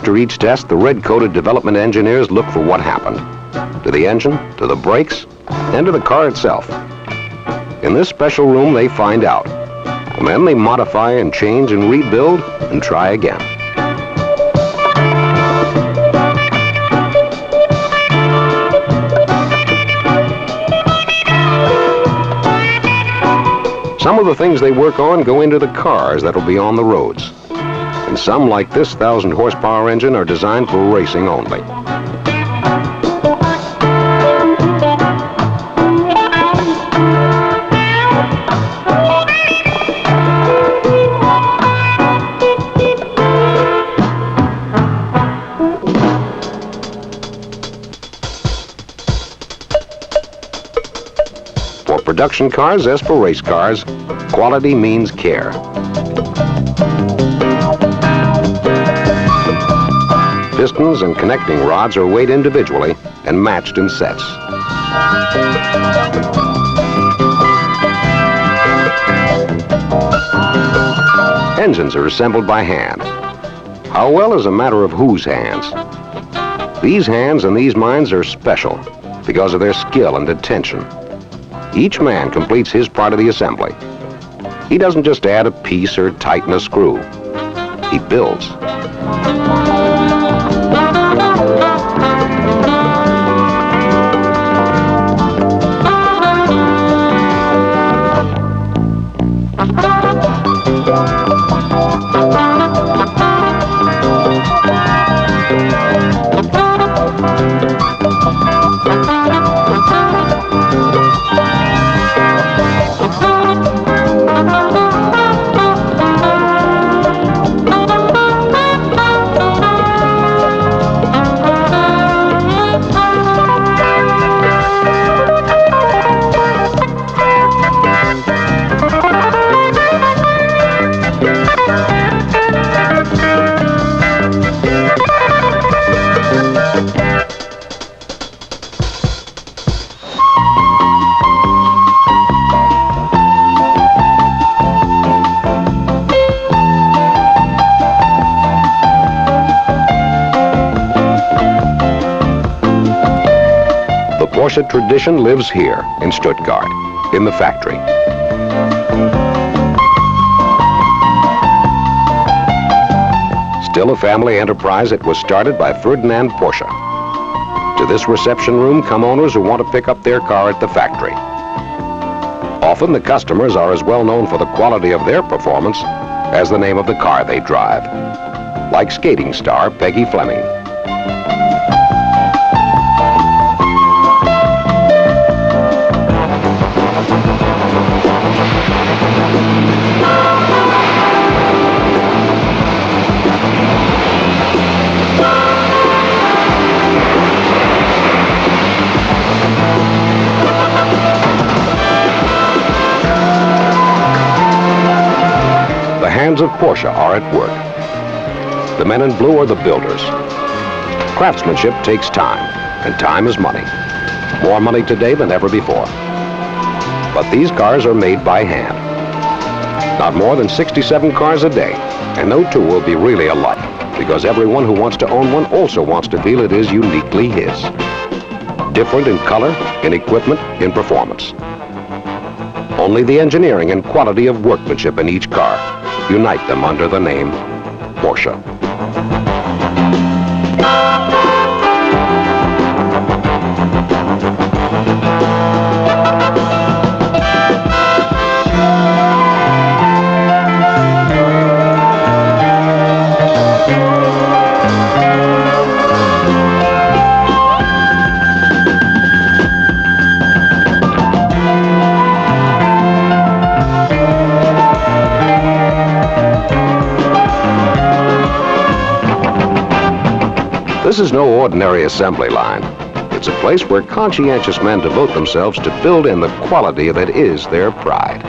After each test, the red-coated development engineers look for what happened. To the engine, to the brakes, and to the car itself. In this special room, they find out. And then they modify and change and rebuild and try again. Some of the things they work on go into the cars that'll be on the roads. And some, like this 1,000 horsepower engine, are designed for racing only. For production cars, as for race cars, quality means care. Pistons and connecting rods are weighed individually and matched in sets. Engines are assembled by hand. How well is a matter of whose hands. These hands and these minds are special because of their skill and attention. Each man completes his part of the assembly. He doesn't just add a piece or tighten a screw. He builds. Porsche tradition lives here in Stuttgart, in the factory. Still a family enterprise, it was started by Ferdinand Porsche. To this reception room come owners who want to pick up their car at the factory. Often the customers are as well known for the quality of their performance as the name of the car they drive, like skating star Peggy Fleming. The hands of Porsche are at work. The men in blue are the builders. Craftsmanship takes time, and time is money. More money today than ever before. But these cars are made by hand. Not more than 67 cars a day, and no two will be really alike, because everyone who wants to own one also wants to feel it is uniquely his. Different in color, in equipment, in performance. Only the engineering and quality of workmanship in each car unite them under the name Porsche. This is no ordinary assembly line. It's a place where conscientious men devote themselves to build in the quality that is their pride.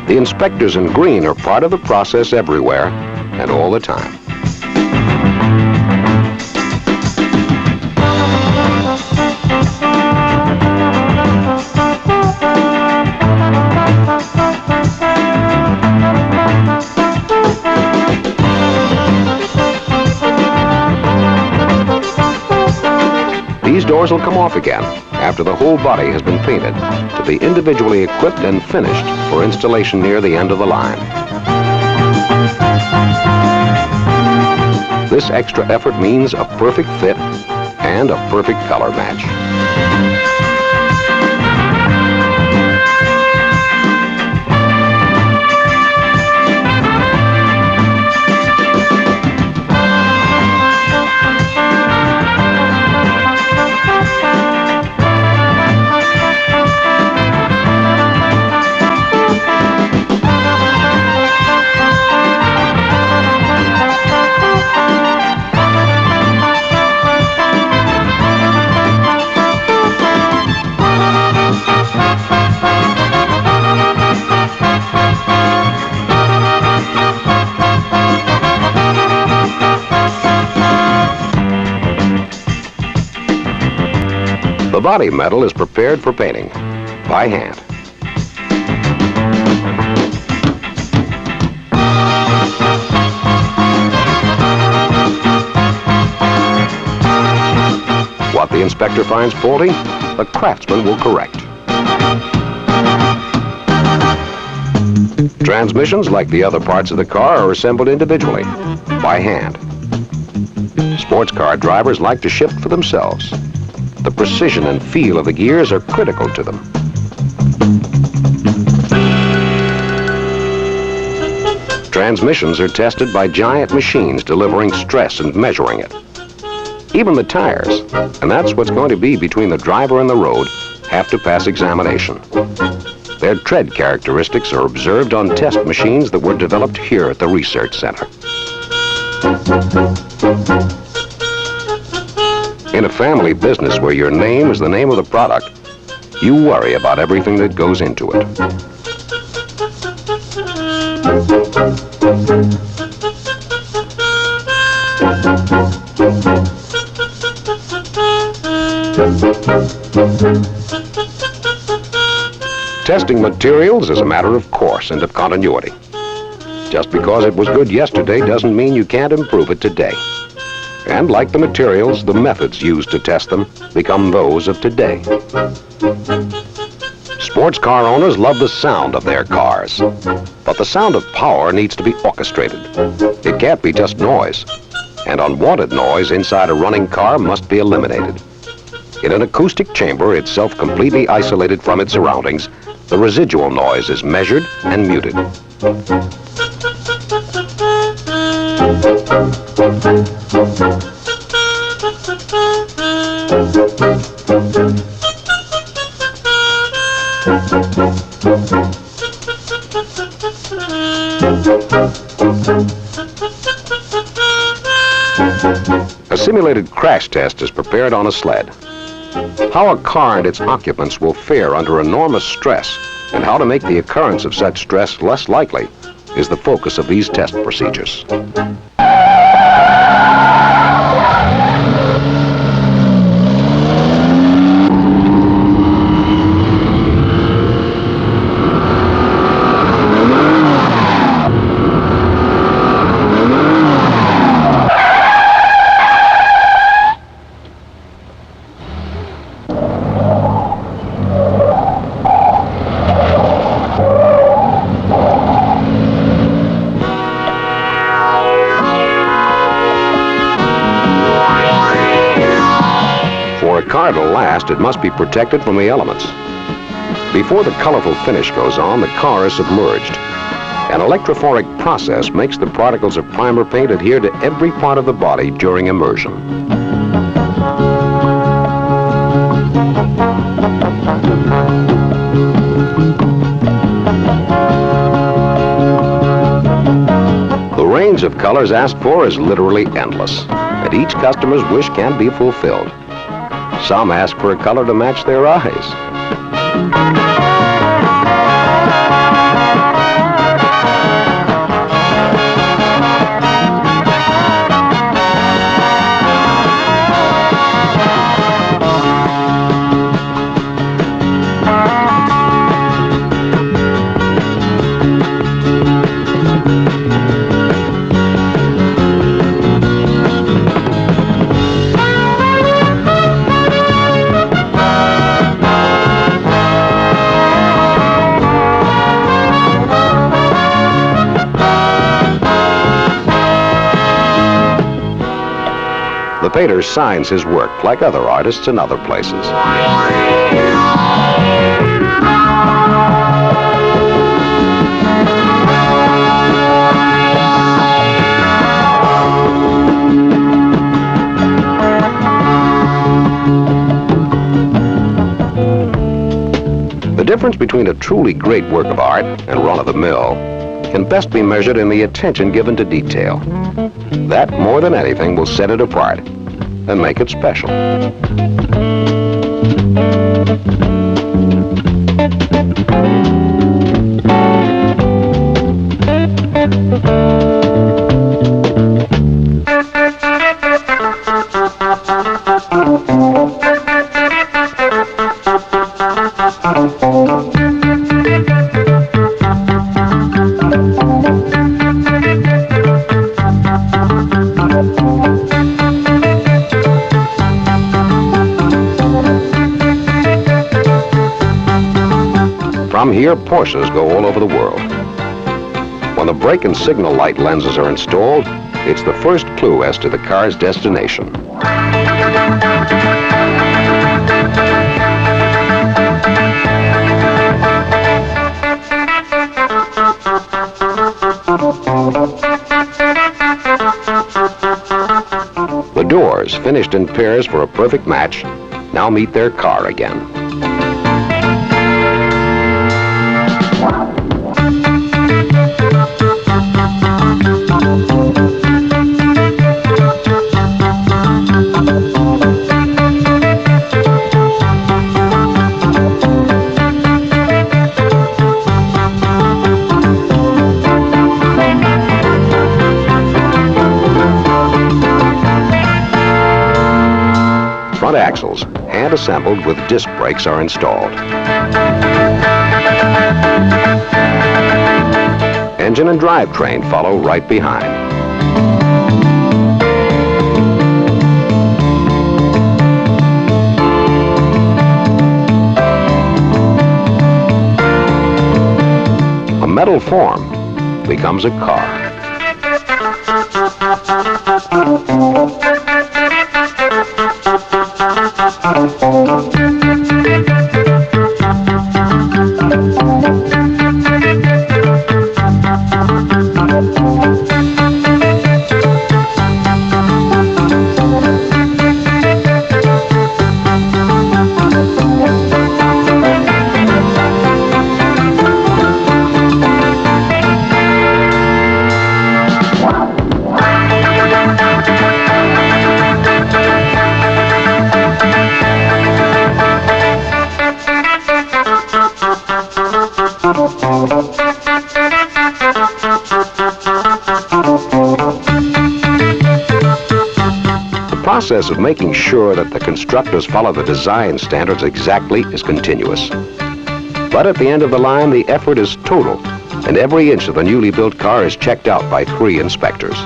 The inspectors in green are part of the process everywhere and all the time. These doors will come off again after the whole body has been painted to be individually equipped and finished for installation near the end of the line. This extra effort means a perfect fit and a perfect color match. The body metal is prepared for painting by hand. What the inspector finds faulty, the craftsman will correct. Transmissions, like the other parts of the car, are assembled individually by hand. Sports car drivers like to shift for themselves. The precision and feel of the gears are critical to them. Transmissions are tested by giant machines delivering stress and measuring it. Even the tires, and that's what's going to be between the driver and the road, have to pass examination. Their tread characteristics are observed on test machines that were developed here at the Research Center. In a family business where your name is the name of the product, you worry about everything that goes into it. Testing materials is a matter of course and of continuity. Just because it was good yesterday doesn't mean you can't improve it today. And like the materials, the methods used to test them become those of today. Sports car owners love the sound of their cars, but the sound of power needs to be orchestrated. It can't be just noise, and unwanted noise inside a running car must be eliminated. In an acoustic chamber, itself completely isolated from its surroundings, the residual noise is measured and muted. A simulated crash test is prepared on a sled. How a car and its occupants will fare under enormous stress and how to make the occurrence of such stress less likely is the focus of these test procedures. For a car to last, it must be protected from the elements. Before the colorful finish goes on, the car is submerged. An electrophoric process makes the particles of primer paint adhere to every part of the body during immersion. The range of colors asked for is literally endless, and each customer's wish can be fulfilled. Some ask for a color to match their eyes. painter signs his work like other artists in other places. The difference between a truly great work of art and run-of-the-mill can best be measured in the attention given to detail. That, more than anything, will set it apart and make it special. From here, Porsches go all over the world. When the brake and signal light lenses are installed, it's the first clue as to the car's destination. The doors, finished in pairs for a perfect match, now meet their car again. Front axles, hand-assembled with disc brakes, are installed. Engine and drivetrain follow right behind. A metal form becomes a car. The process of making sure that the constructors follow the design standards exactly is continuous. But at the end of the line, the effort is total, and every inch of the newly built car is checked out by 3 inspectors.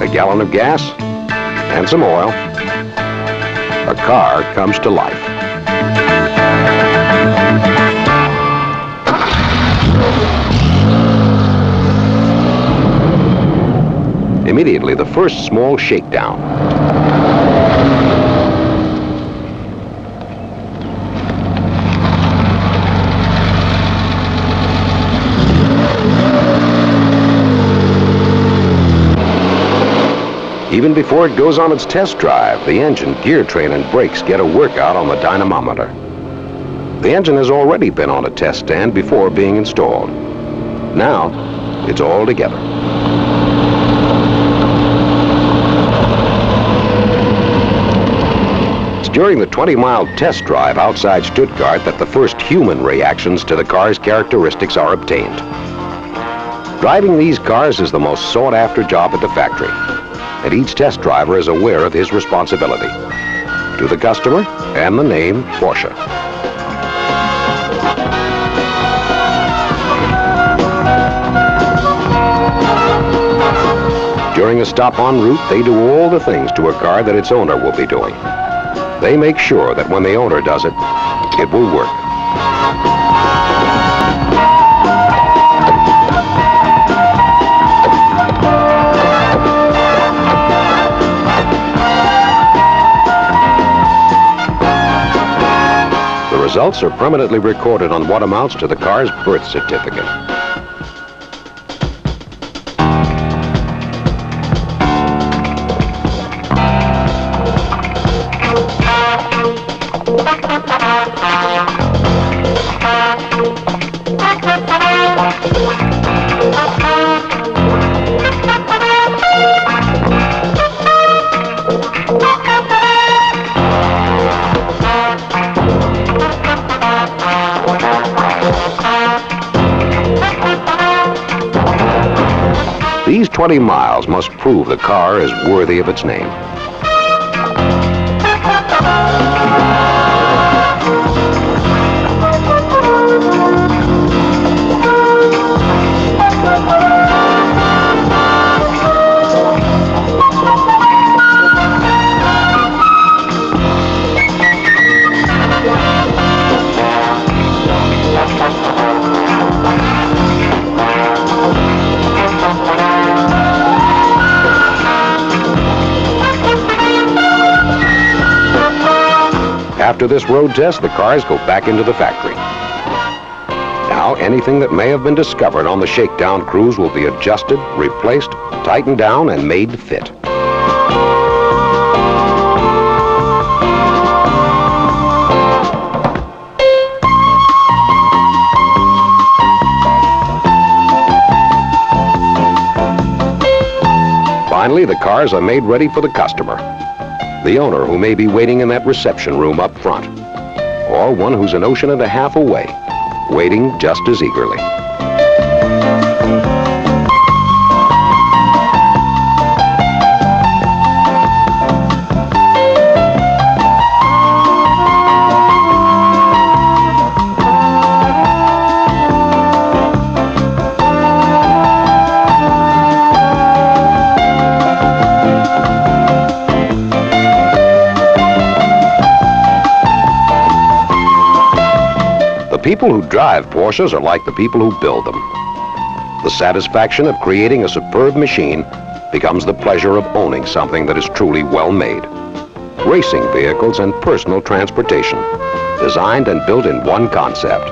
A gallon of gas and some oil, a car comes to life. Immediately, the first small shakedown. Even before it goes on its test drive, the engine, gear train, and brakes get a workout on the dynamometer. The engine has already been on a test stand before being installed. Now, it's all together. during the 20-mile test drive outside Stuttgart that the first human reactions to the car's characteristics are obtained. Driving these cars is the most sought-after job at the factory, and each test driver is aware of his responsibility to the customer and the name Porsche. During a stop en route, they do all the things to a car that its owner will be doing. They make sure that when the owner does it, it will work. The results are permanently recorded on what amounts to the car's birth certificate. These 20 miles must prove the car is worthy of its name. After this road test, the cars go back into the factory. Now, anything that may have been discovered on the shakedown cruise will be adjusted, replaced, tightened down, and made to fit. Finally, the cars are made ready for the customer. The owner who may be waiting in that reception room up front, or one who's an ocean and a half away, waiting just as eagerly. The people who drive Porsches are like the people who build them. The satisfaction of creating a superb machine becomes the pleasure of owning something that is truly well made. Racing vehicles and personal transportation, designed and built in one concept.